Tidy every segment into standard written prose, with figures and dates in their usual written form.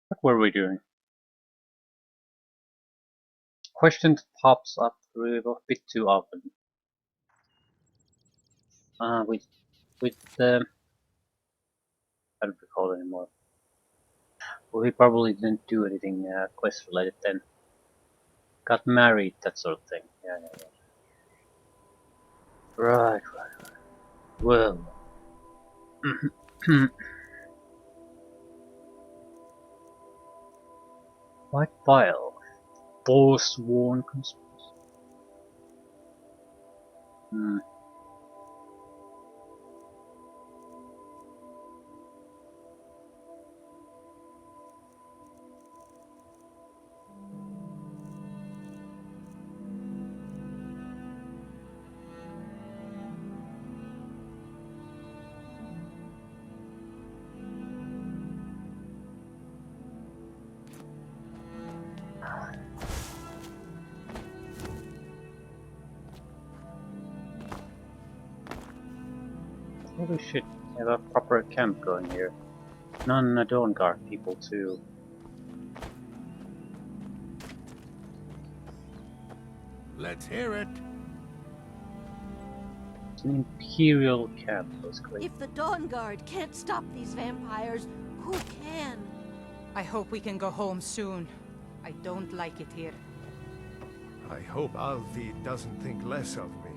What were we doing? Question that pops up a bit too often. With I don't recall anymore. Well, we probably didn't do anything quest related then. Got married, that sort of thing. Yeah, yeah, yeah. Right. Well. White Vial. Forsworn conspiracy. Hmm. Holy shit, we have a proper camp going here. Non-Adorn Guard people too. Let's hear it. It's an Imperial camp, basically. If the Dawn Guard can't stop these vampires, who can? I hope we can go home soon. I don't like it here. I hope Alvi doesn't think less of me.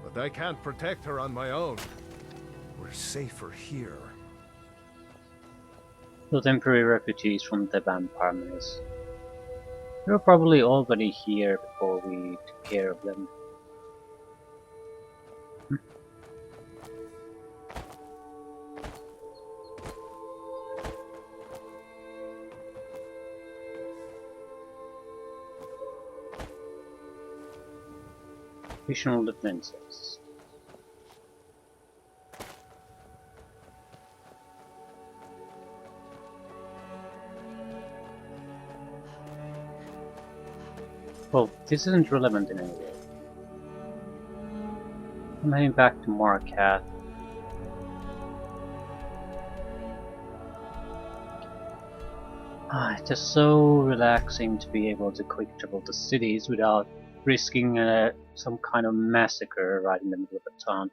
But I can't protect her on my own. We're safer here. The temporary refugees from the vampire maze. They were probably already here before we took care of them. Additional defenses. Well, this isn't relevant in any way. I'm heading back to Marquette. It's just so relaxing to be able to quick travel to cities without risking some kind of massacre right in the middle of a town.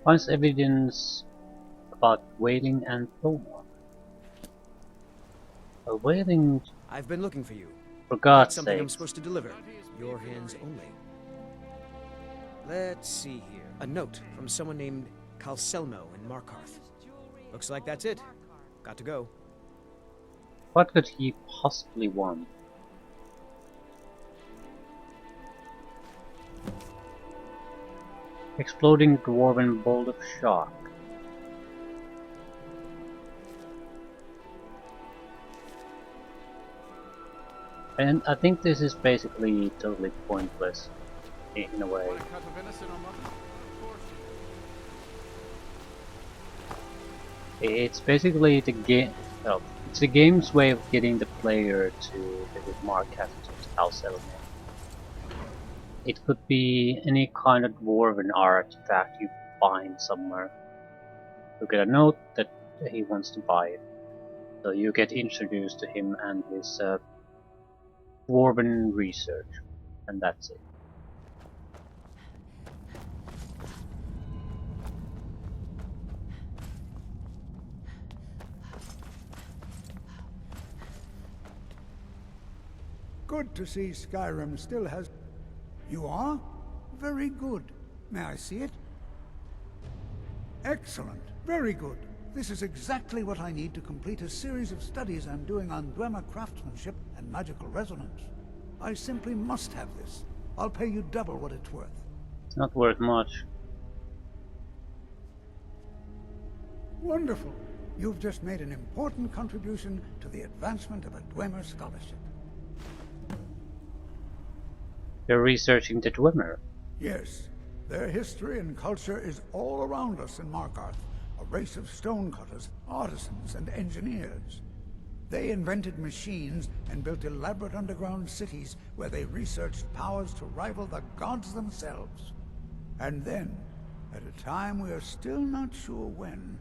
Finds evidence about whaling and Forsworn. A whaling. I've been looking for you. For God's something sake. I'm supposed to deliver. Your hands only. Let's see here. A note from someone named Calselmo in Markarth. Looks like that's it. Got to go. What could he possibly want? Exploding dwarven bolt of shock. And I think this is basically totally pointless in a way. It's basically the game. Well, it's the game's way of getting the player to visit Marquette house element. It could be any kind of dwarven artifact you find somewhere. You get a note that he wants to buy it, so you get introduced to him and his dwarven research, and that's it. Good to see Skyrim still has... You are? Very good. May I see it? Excellent. Very good. This is exactly what I need to complete a series of studies I'm doing on Dwemer craftsmanship and magical resonance. I simply must have this. I'll pay you double what it's worth. It's not worth much. Wonderful. You've just made an important contribution to the advancement of a Dwemer scholarship. You're researching the Dwemer. Yes. Their history and culture is all around us in Markarth. A race of stonecutters, artisans, and engineers. They invented machines and built elaborate underground cities where they researched powers to rival the gods themselves. And then, at a time we are still not sure when,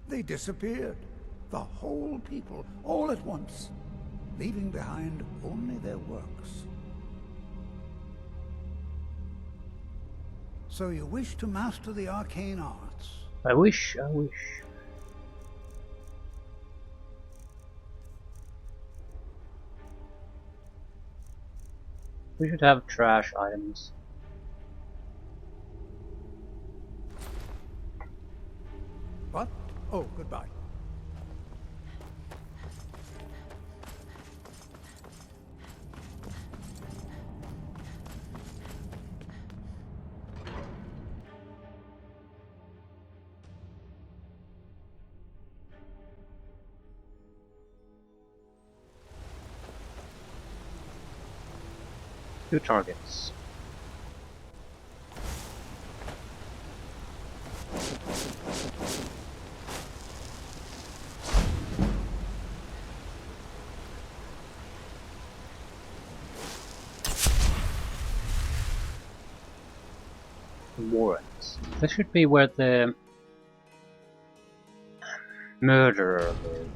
they disappeared. The whole people, all at once, leaving behind only their works. So you wish to master the arcane arts? I wish, I wish. We should have trash items. What? Oh, goodbye. Two targets. Warrants. That should be where the murderer lived.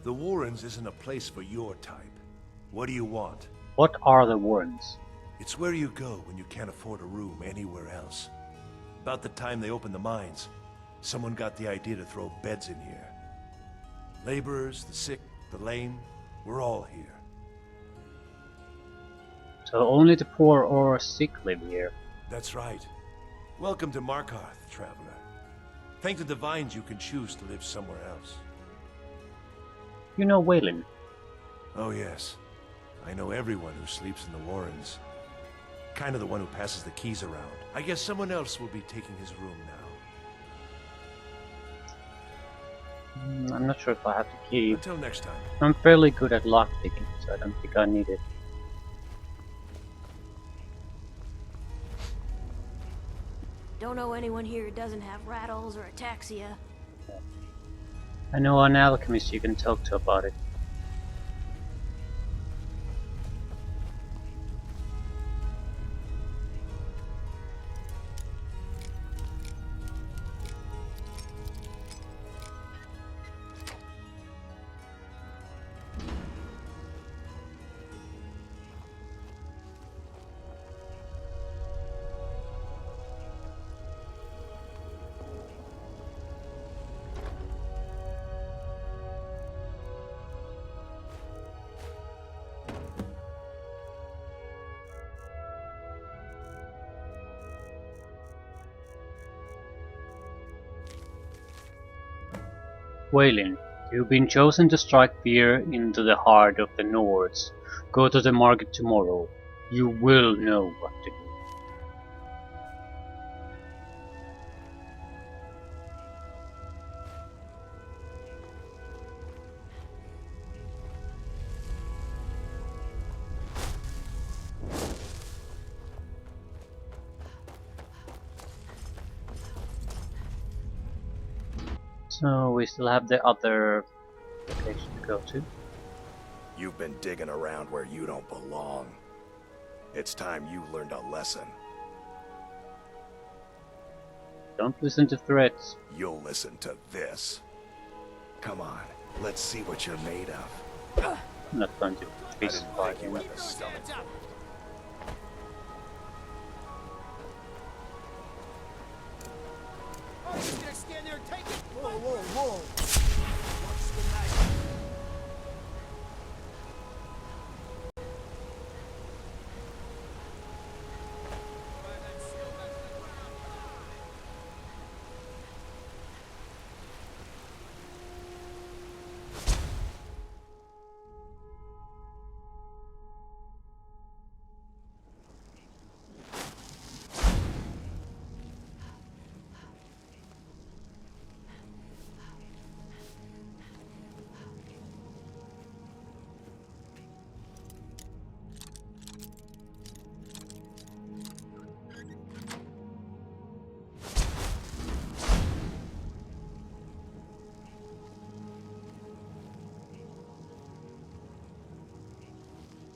The Warrens isn't a place for your type. What do you want? What are the Warrens? It's where you go when you can't afford a room anywhere else. About the time they opened the mines, someone got the idea to throw beds in here. Laborers, the sick, the lame, we're all here. So only the poor or sick live here. That's right. Welcome to Markarth, traveler. Thank the Divines you can choose to live somewhere else. You know Waylon. Oh yes. I know everyone who sleeps in the Warrens. Kind of the one who passes the keys around. I guess someone else will be taking his room now. I'm not sure if I have the key. Until next time. I'm fairly good at lockpicking, so I don't think I need it. Don't know anyone here who doesn't have rattles or ataxia. I know an alchemist you can talk to about it. Waylon, you've been chosen to strike fear into the heart of the Nords. Go to the market tomorrow. You will know what to do. So we still have the other location to go to. You've been digging around where you don't belong. It's time you learned a lesson. Don't listen to threats. You'll listen to this. Come on, let's see what you're made of. I'm not going to I fist didn't fight think you him. had the stomach. Oh, he's gonna stand there and take it! Whoa, whoa, whoa! Watch the knife.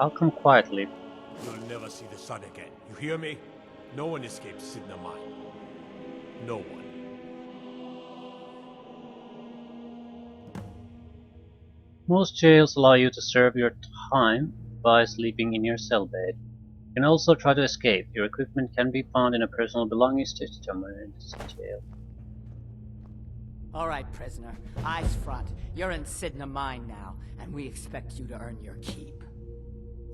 I'll come quietly. You'll never see the sun again. You hear me? No one escapes Sidna Mine. No one. Most jails allow you to serve your time by sleeping in your cell bed. You can also try to escape. Your equipment can be found in a personal belongings system in this jail. All right, prisoner. Eyes front. You're in Sidna Mine now, and we expect you to earn your keep.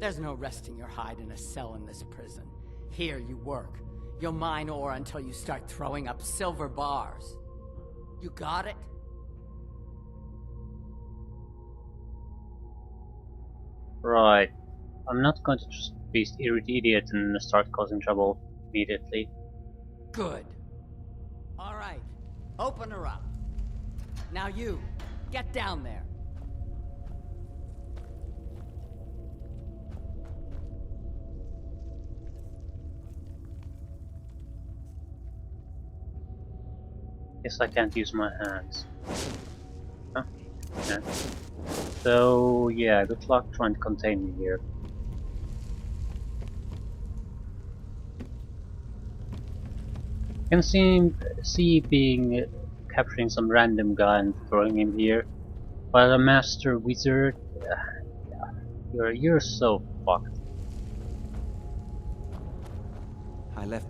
There's no resting your hide in a cell in this prison. Here you work. You'll mine ore until you start throwing up silver bars. You got it? Right. I'm not going to just be idiot and start causing trouble immediately. Good. All right. Open her up. Now you, get down there. Guess I can't use my hands. Huh? Yeah. So, yeah, good luck trying to contain me here. I can see being capturing some random guy and throwing him here, but a master wizard, yeah, you're so fucked. I left.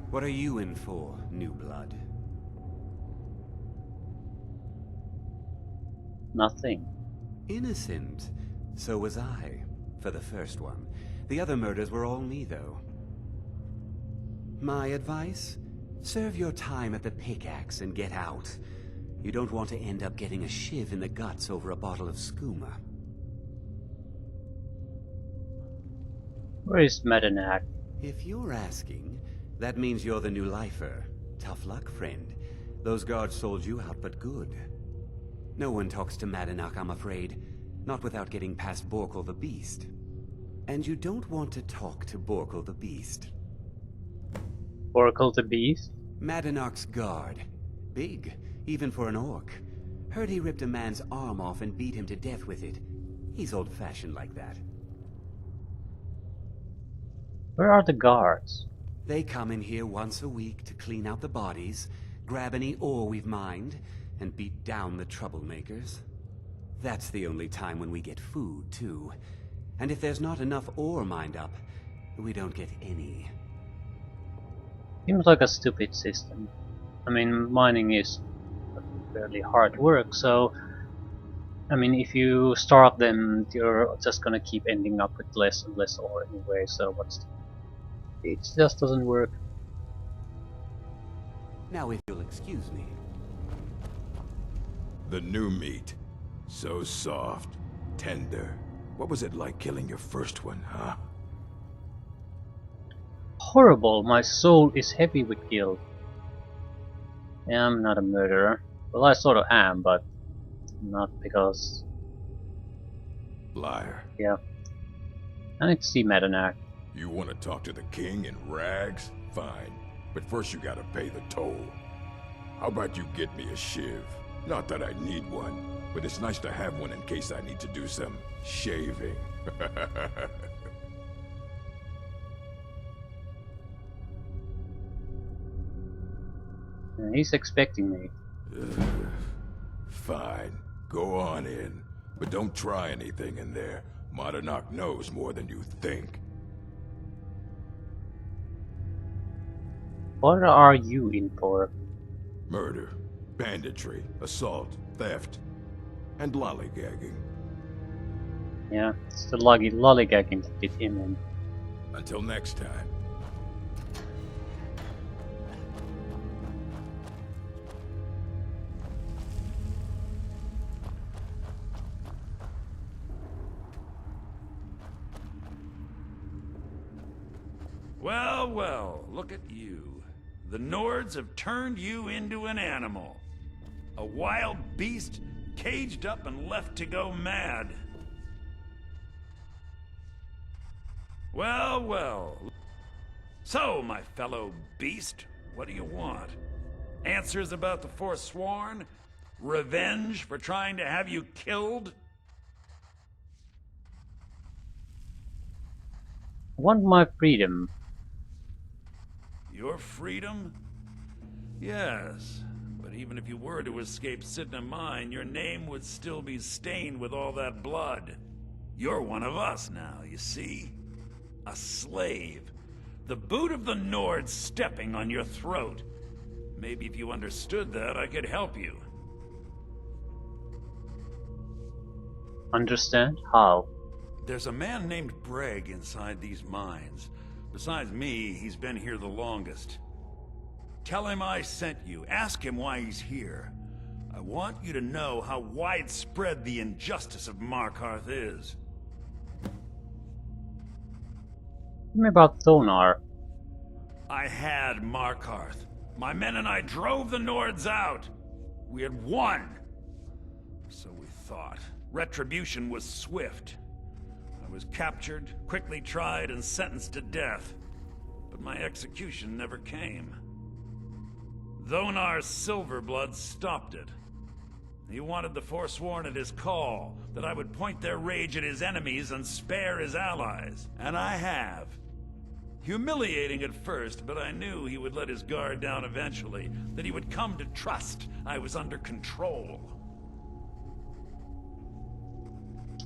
What are you in for, new blood? Nothing. Innocent. So was I, for the first one. The other murders were all me, though. My advice? Serve your time at the pickaxe and get out. You don't want to end up getting a shiv in the guts over a bottle of skooma. Where is Medenac? If you're asking, that means you're the new lifer. Tough luck, friend. Those guards sold you out, but good. No one talks to Madanach, I'm afraid. Not without getting past Borkul the Beast. And you don't want to talk to Borkul the Beast. Oracle the Beast? Madanach's guard. Big, even for an orc. Heard he ripped a man's arm off and beat him to death with it. He's old-fashioned like that. Where are the guards? They come in here once a week to clean out the bodies, grab any ore we've mined, and beat down the troublemakers. That's the only time when we get food, too. And if there's not enough ore mined up, we don't get any. Seems like a stupid system. I mean, mining is fairly hard work, so... I mean, if you starve them, you're just gonna keep ending up with less and less ore anyway, so what's... It just doesn't work. Now if you'll excuse me. The new meat. So soft, tender. What was it like killing your first one, huh? Horrible, my soul is heavy with guilt. Yeah, I'm not a murderer. Well, I sort of am, but not because... Liar. Yeah. I need to see Medenac. You want to talk to the king in rags? Fine. But first you gotta pay the toll. How about you get me a shiv? Not that I need one, but it's nice to have one in case I need to do some shaving. He's expecting me. Fine. Go on in. But don't try anything in there. Madanach knows more than you think. What are you in for? Murder, banditry, assault, theft, and lollygagging. Yeah, it's the lollygagging that did him in. Until next time. Well, well, look at you. The Nords have turned you into an animal. A wild beast caged up and left to go mad. Well, well. So, my fellow beast, what do you want? Answers about the Forsworn? Revenge for trying to have you killed? I want my freedom. Your freedom? Yes. But even if you were to escape Sidna Mine, your name would still be stained with all that blood. You're one of us now, you see? A slave. The boot of the Nord stepping on your throat. Maybe if you understood that, I could help you. Understand? How? There's a man named Breg inside these mines. Besides me, he's been here the longest. Tell him I sent you. Ask him why he's here. I want you to know how widespread the injustice of Markarth is. Tell me about Thonar. I had Markarth. My men and I drove the Nords out. We had won. So we thought. Retribution was swift. I was captured, quickly tried, and sentenced to death. But my execution never came. Thonar's Silverblood stopped it. He wanted the Forsworn at his call, that I would point their rage at his enemies and spare his allies. And I have. Humiliating at first, but I knew he would let his guard down eventually, that he would come to trust I was under control.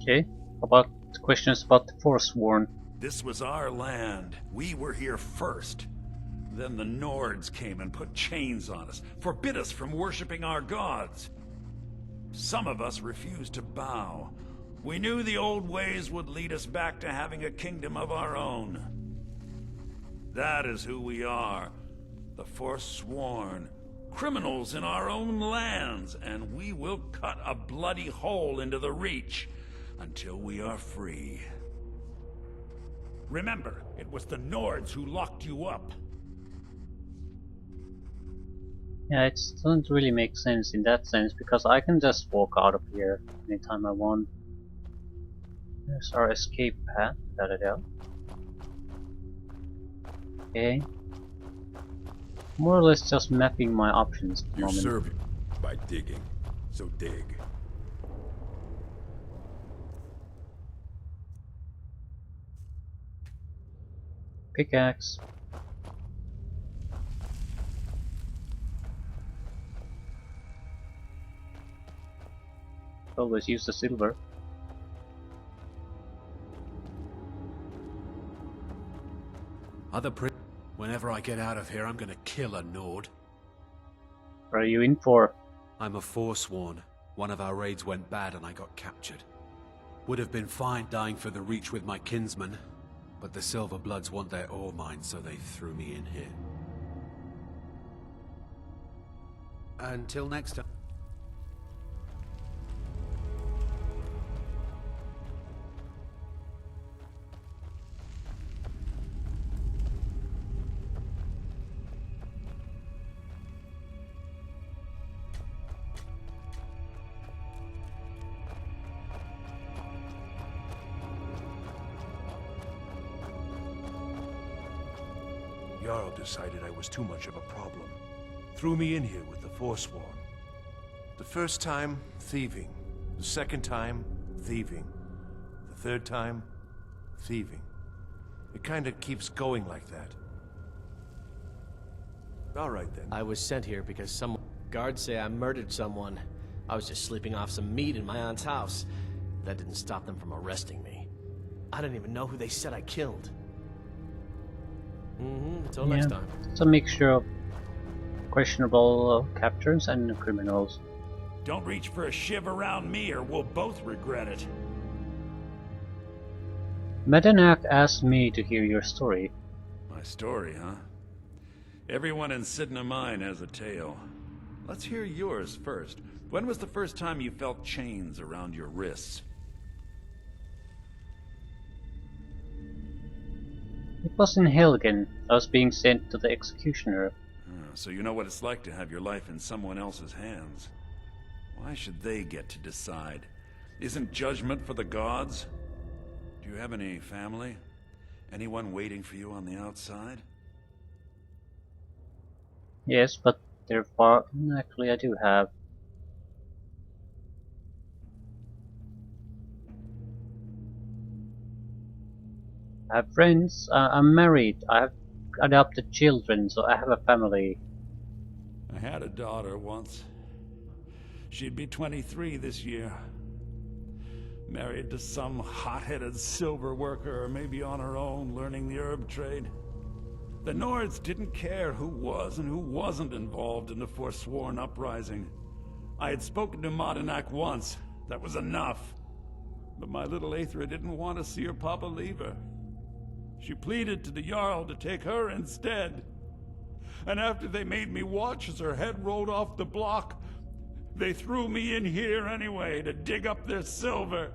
Okay, about questions about the Forsworn. This was our land. We were here first. Then the Nords came and put chains on us, forbid us from worshipping our gods. Some of us refused to bow. We knew the old ways would lead us back to having a kingdom of our own. That is who we are. The Forsworn. Criminals in our own lands, and we will cut a bloody hole into the Reach until we are free. Remember, it was the Nords who locked you up. Yeah, it doesn't really make sense in that sense, because I can just walk out of here anytime I want. There's our escape path, got it out. Okay. More or less just mapping my options at the You moment. serve it by digging, so dig. Pickaxe. Always use the silver. Whenever I get out of here, I'm gonna kill a Nord. What are you in for? I'm a Forsworn. One of our raids went bad and I got captured. Would have been fine dying for the Reach with my kinsmen, but the Silverbloods want their ore mine, so they threw me in here. Until next time. Jarl decided I was too much of a problem. Threw me in here with the Forsworn. The first time, thieving. The second time, thieving. The third time, thieving. It kinda keeps going like that. Alright then. I was sent here because some guards say I murdered someone. I was just sleeping off some meat in my aunt's house. That didn't stop them from arresting me. I don't even know who they said I killed. Until next time. It's a mixture of questionable captures and criminals. Don't reach for a shiv around me or we'll both regret it. Medenak asked me to hear your story. My story, huh? Everyone in Sidna Mine has a tale. Let's hear yours first. When was the first time you felt chains around your wrists? It was in Helgen. I was being sent to the executioner. So you know what it's like to have your life in someone else's hands. Why should they get to decide? Isn't judgment for the gods? Do you have any family? Anyone waiting for you on the outside? Yes, but they're far... Actually, I do have. I have friends. I'm married. I have adopted children, so I have a family. I had a daughter once. She'd be 23 this year. Married to some hot-headed silver worker, or maybe on her own, learning the herb trade. The Nords didn't care who was and who wasn't involved in the Forsworn uprising. I had spoken to Madanak once. That was enough. But my little Aethra didn't want to see her papa leave her. She pleaded to the Jarl to take her instead. And after they made me watch as her head rolled off the block, they threw me in here anyway to dig up their silver.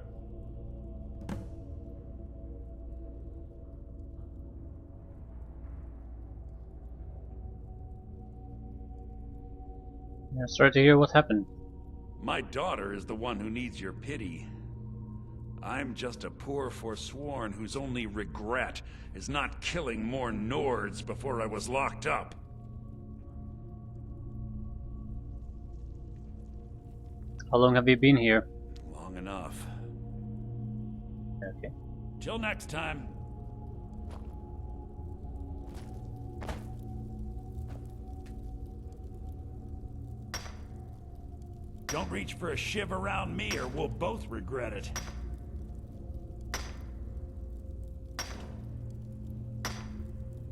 Yeah, sorry to hear what happened. My daughter is the one who needs your pity. I'm just a poor Forsworn whose only regret is not killing more Nords before I was locked up. How long have you been here? Long enough. Okay. Till next time. Don't reach for a shiv around me or we'll both regret it.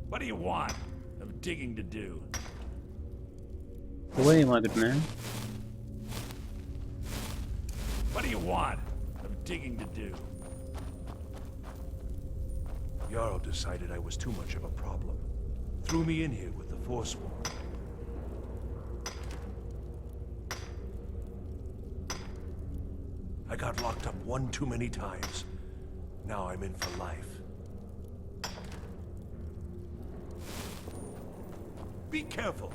What do you want? I've digging to do. Away, my good man. What do you want? I've digging to do. Jarl decided I was too much of a problem. Threw me in here with the Forsworn. I got locked up one too many times. Now I'm in for life. Be careful!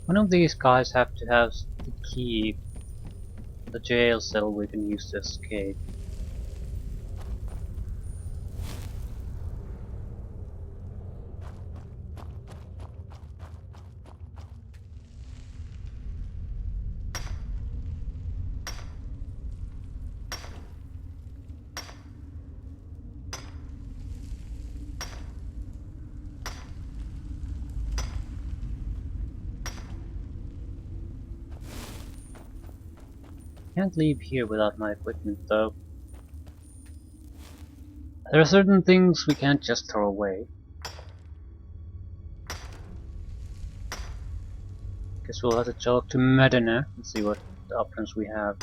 One of these guys have to have the key, the jail cell we can use to escape. Can't leave here without my equipment though. There are certain things we can't just throw away. Guess we'll have to talk to Medina and see what options we have.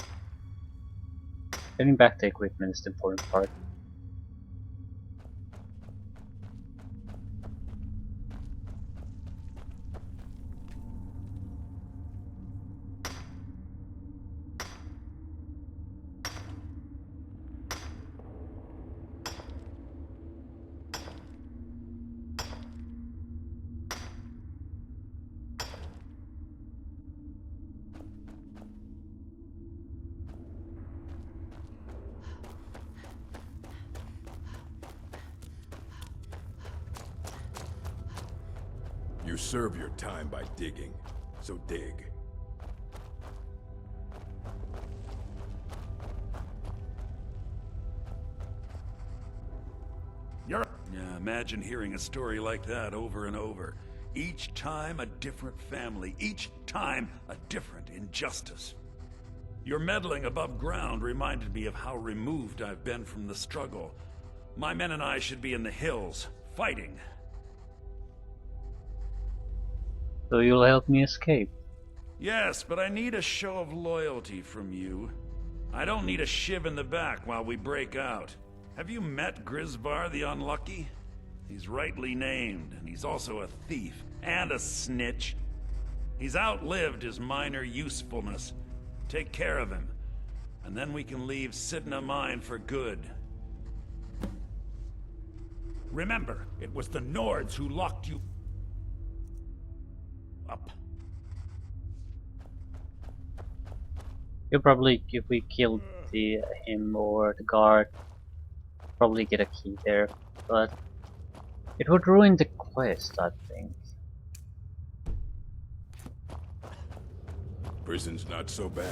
Getting back the equipment is the important part. You serve your time by digging, so dig. Yeah, imagine hearing a story like that over and over. Each time a different family, each time a different injustice. Your meddling above ground reminded me of how removed I've been from the struggle. My men and I should be in the hills, fighting. So you'll help me escape? Yes, but I need a show of loyalty from you. I don't need a shiv in the back while we break out. Have you met Grisvar the Unlucky? He's rightly named, and he's also a thief and a snitch. He's outlived his minor usefulness. Take care of him, and then we can leave Sidna Mine for good. Remember, it was the Nords who locked you up. You'll probably, if we killed him or the guard, probably get a key there, but it would ruin the quest, I think. Prison's not so bad.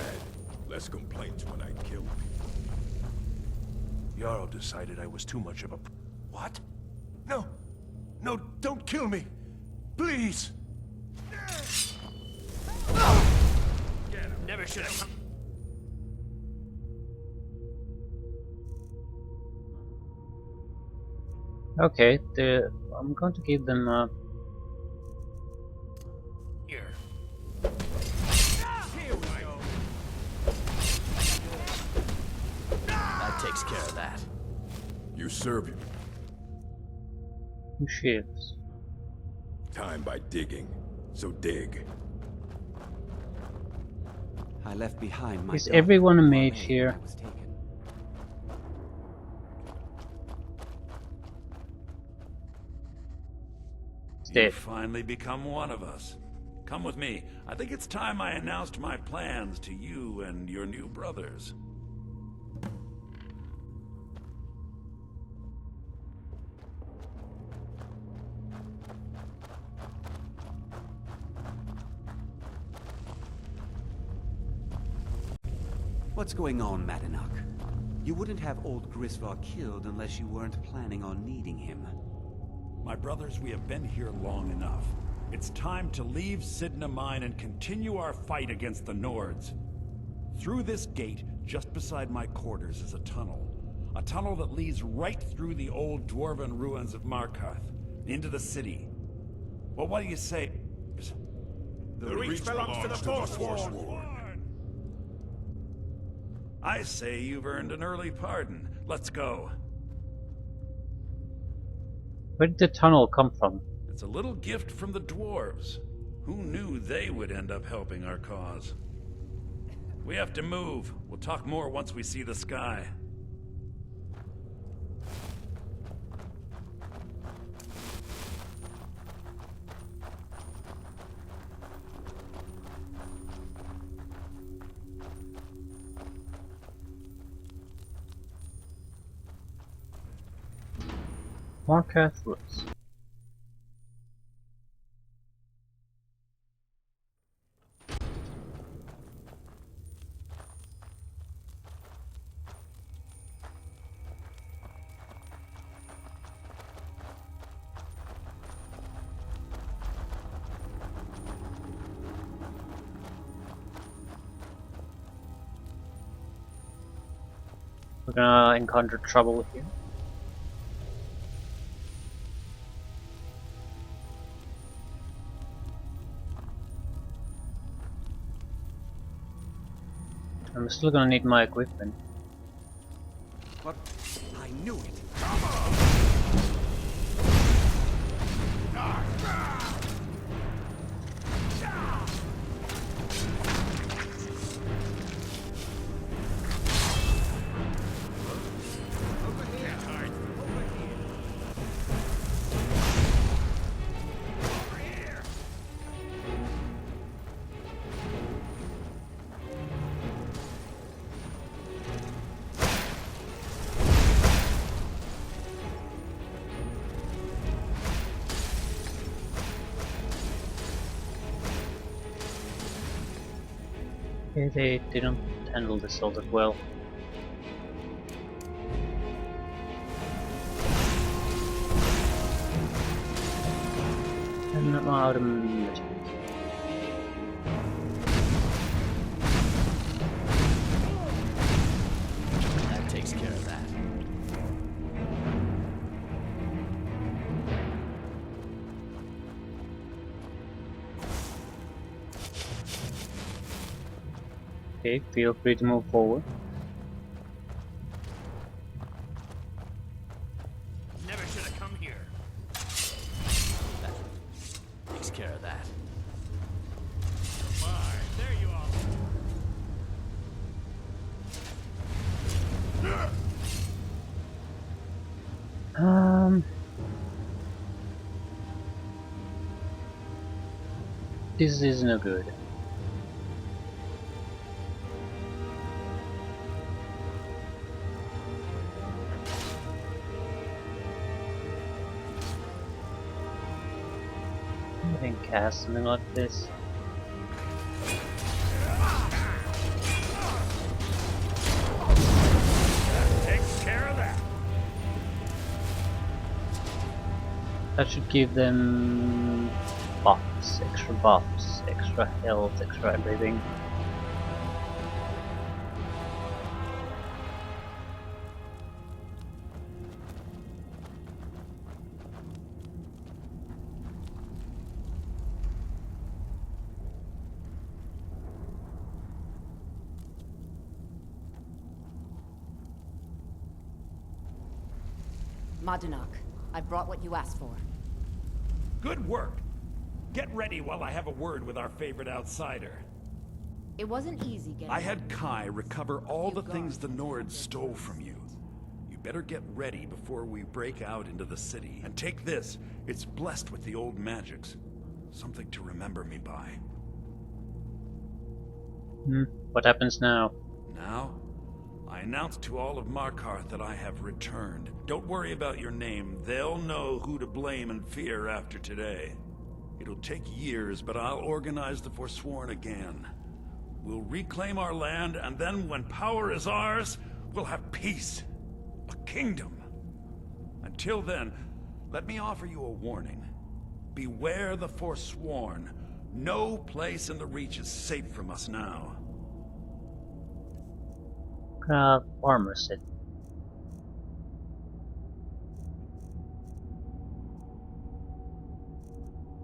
Less complaints when I kill people. Jarl decided I was too much of a... What? No! No, don't kill me! Please! Never should have come. Okay, I'm going to give them Here. That takes care of that. You serve you. 2 shields. Time by digging. So dig. I left behind my Is daughter everyone a before mage May here? was taken. You've finally become one of us. Come with me. I think it's time I announced my plans to you and your new brothers. What's going on, Madanach? You wouldn't have old Grisvar killed unless you weren't planning on needing him. My brothers, we have been here long enough. It's time to leave Sidna Mine and continue our fight against the Nords. Through this gate, just beside my quarters, is a tunnel. A tunnel that leads right through the old dwarven ruins of Markarth, into the city. Well, what do you say? The Reach belongs to the Forsworn. I say you've earned an early pardon. Let's go. Where did the tunnel come from? It's a little gift from the dwarves. Who knew they would end up helping our cause? We have to move. We'll talk more once we see the sky. Markarth Woods. We're gonna encounter trouble here. I'm still gonna need my equipment. What? I knew it. Okay, they didn't handle this all that well. And I'm out of materials. That takes care of that. Okay, feel free to move forward. Never should have come here. That takes care of that. Fine, there you Um, this is no good. I can cast something like this. That should give them buffs, extra health, extra everything. Madunak, I brought what you asked for. Good work. Get ready while I have a word with our favorite outsider. It wasn't easy getting... I had Kai recover all the things the Nords stole from you. You better get ready before we break out into the city. And take this. It's blessed with the old magics. Something to remember me by. What happens now? Now? I announced to all of Markarth that I have returned. Don't worry about your name. They'll know who to blame and fear after today. It'll take years, but I'll organize the Forsworn again. We'll reclaim our land, and then when power is ours, we'll have peace. A kingdom. Until then, let me offer you a warning. Beware the Forsworn. No place in the Reach is safe from us now. Armor set.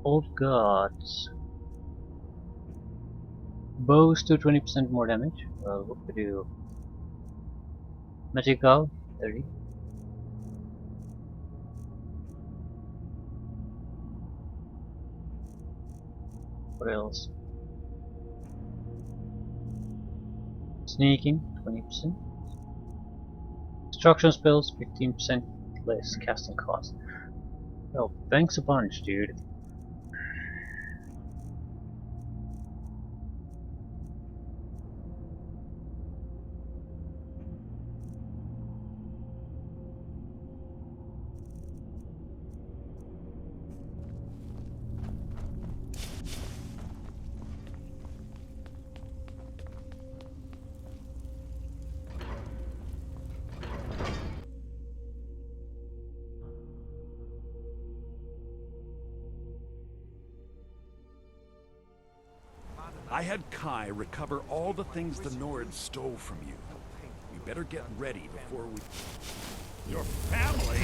Old gods. Bows do 20% more damage. Well, what we do? Magical 30. What else? Sneaking 20%. Destruction spells 15% less casting cost. Well, thanks a bunch, dude. I had Kai recover all the things the Nords stole from you. You better get ready before we... Your family?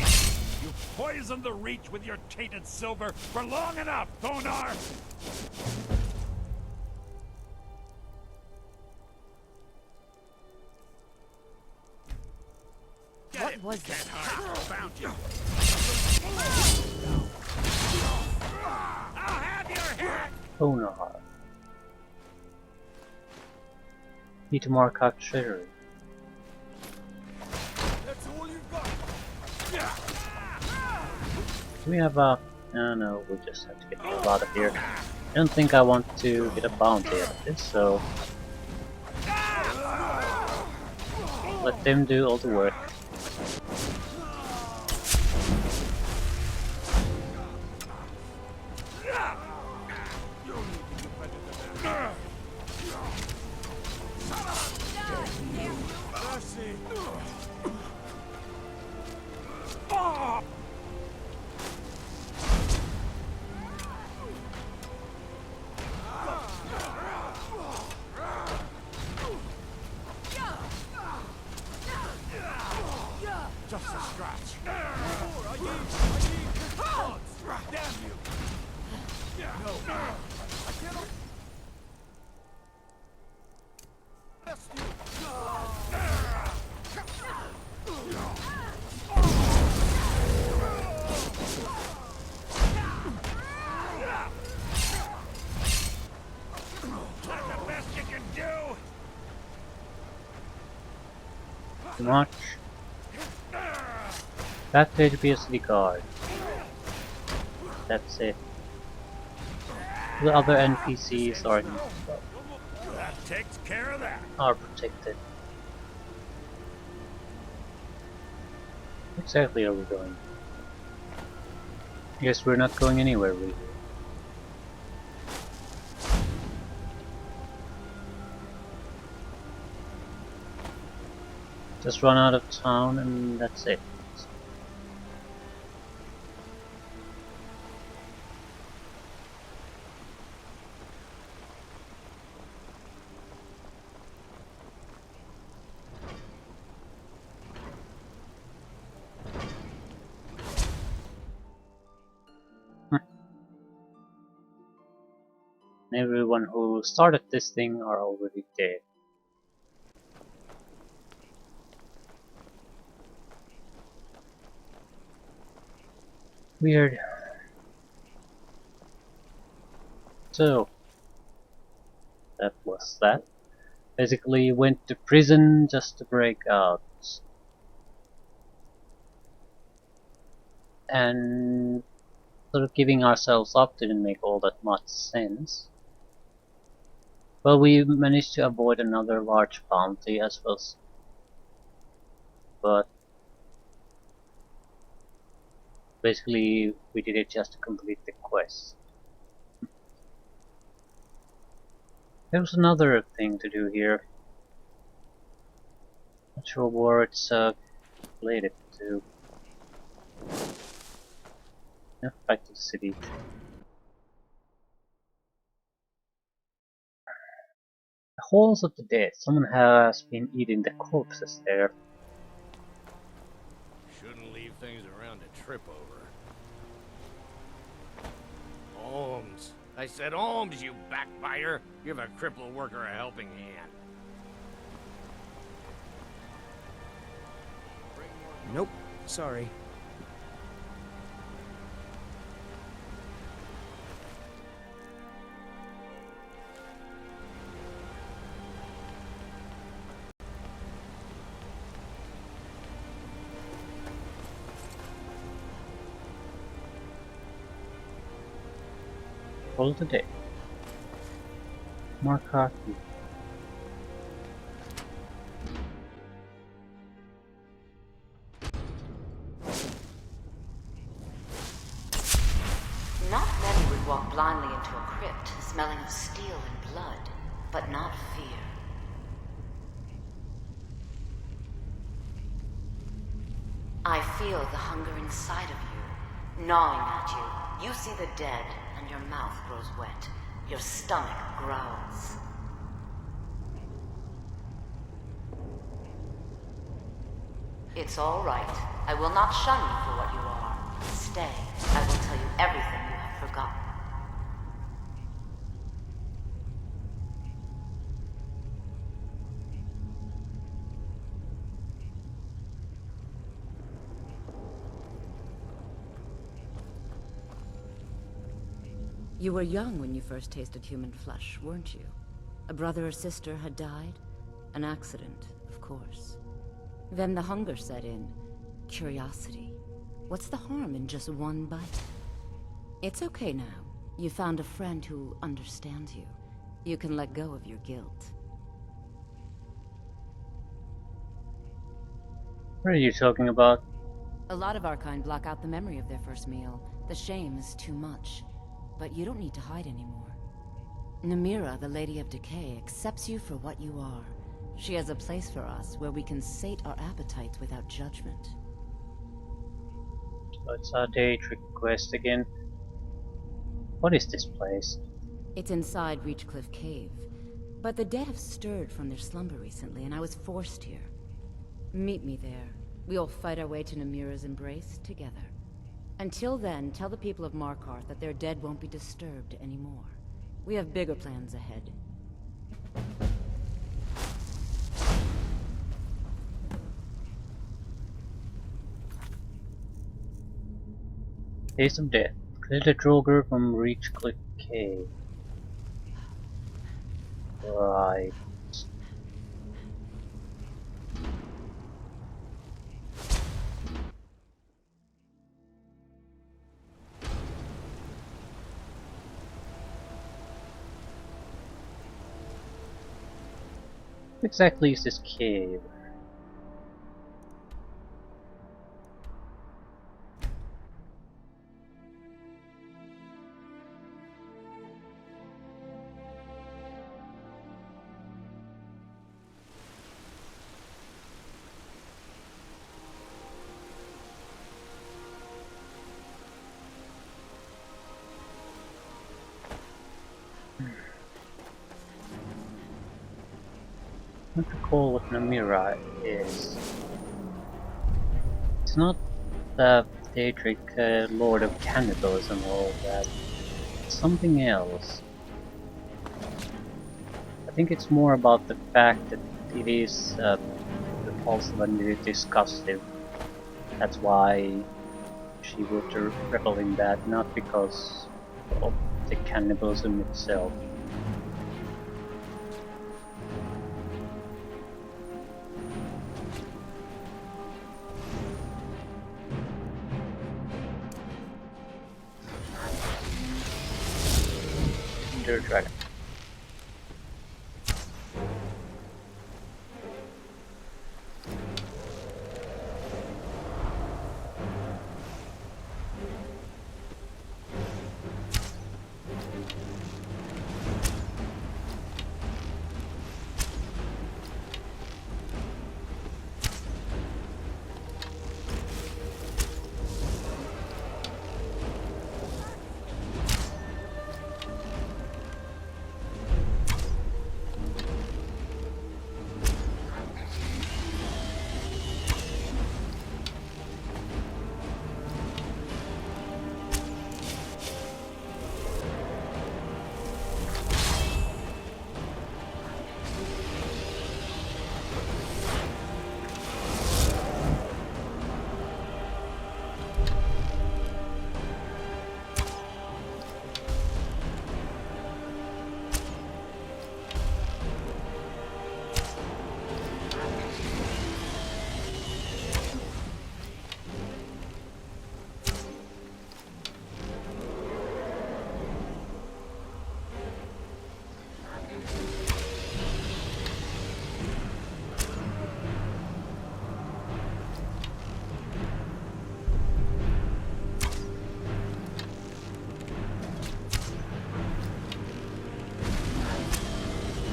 You poisoned the Reach with your tainted silver for long enough, Thonar! What was that? Found you! I'll have your head! Thonar. Need to mark out treasury. That's all you've got. Do we have a... no, we just have to get the hell out of here. I don't think I want to get a bounty out of this, so... let them do all the work. Just a scratch. Damn you! No. I cannot. That's the best you can do. Too much. Back to HBSD guard. That's it. The other NPCs are That takes care of that. are protected. Exactly are we going? Guess we're not going anywhere really. Just run out of town and that's it. And everyone who started this thing are already dead. Weird. So, that was that. Basically went to prison just to break out. And sort of giving ourselves up didn't make all that much sense. Well, we managed to avoid another large bounty as well, but basically we did it just to complete the quest. There was another thing to do here. Not sure where it's related to. Yeah, back to the city. The halls of the dead. Someone has been eating the corpses there. Shouldn't leave things around to trip over. Holmes. I said Holmes, you backbiter. Give a crippled worker a helping hand. Nope. Sorry. All today. McCarthy. Not many would walk blindly into a crypt, smelling of steel and blood, but not fear. I feel the hunger inside of you, gnawing at you. You see the dead, and your mouth grows wet. Your stomach growls. It's all right. I will not shun you for what you are. Stay. I will tell you everything you have forgotten. You were young when you first tasted human flesh, weren't you? A brother or sister had died? An accident, of course. Then the hunger set in. Curiosity. What's the harm in just one bite? It's okay now. You found a friend who understands you. You can let go of your guilt. What are you talking about? A lot of our kind block out the memory of their first meal. The shame is too much. But you don't need to hide anymore. Namira, the Lady of Decay, accepts you for what you are. She has a place for us where we can sate our appetites without judgment. So it's a day trick quest again. What is this place? It's inside Reachcliff Cave. But the dead have stirred from their slumber recently, and I was forced here. Meet me there. We'll fight our way to Namira's embrace together. Until then, tell the people of Markarth that their dead won't be disturbed anymore. We have bigger plans ahead. Taste of Death. Clear the Droger from Reachcliff Cave. Right. What exactly is this cave? What to call what Namira is. It's not the Daedric Lord of Cannibalism or all that. It's something else. think it's more about the fact that it is repulsive and disgusting. That's why she would revel in that, not because of the cannibalism itself. Dragon.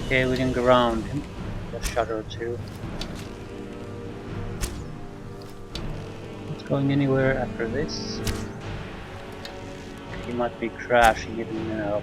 Okay, we can go around him. A shot or two. Not going anywhere after this. He might be crashing even now.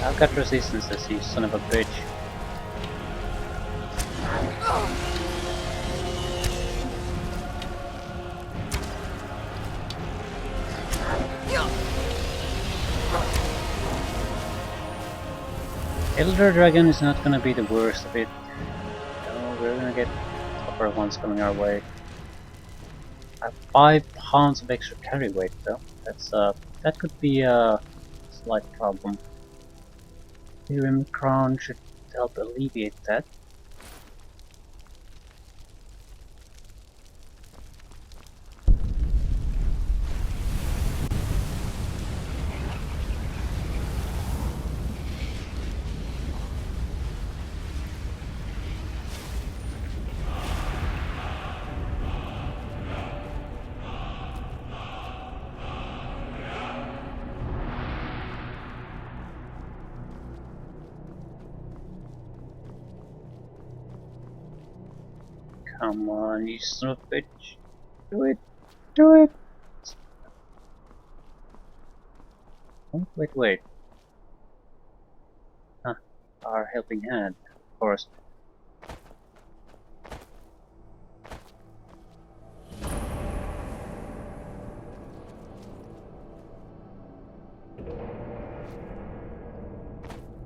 I've got resistances, you son of a bitch. Elder Dragon is not gonna be the worst of it. No, we're gonna get tougher ones coming our way. I have 5 pounds of extra carry weight though. That could be a slight problem. Skyrim Crown should help alleviate that. Come on, you son of a bitch. Do it. Do it. Oh, wait. Huh. Our helping hand, of course.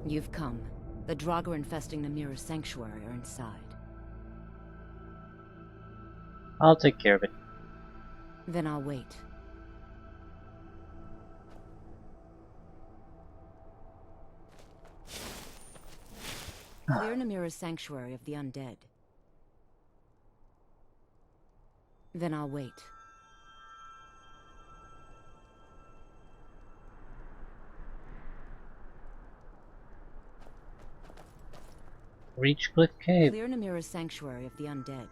You've come. The Draugr infesting the Mirror Sanctuary are inside. I'll take care of it. Then I'll wait. Clear Namira's Sanctuary of the Undead. Then I'll wait. Reach Cliff Cave. Clear Namira's Sanctuary of the Undead.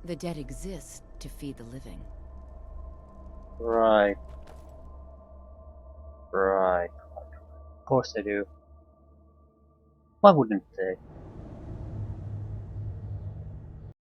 The dead exist to feed the living. Right. Of course they do. Why wouldn't they?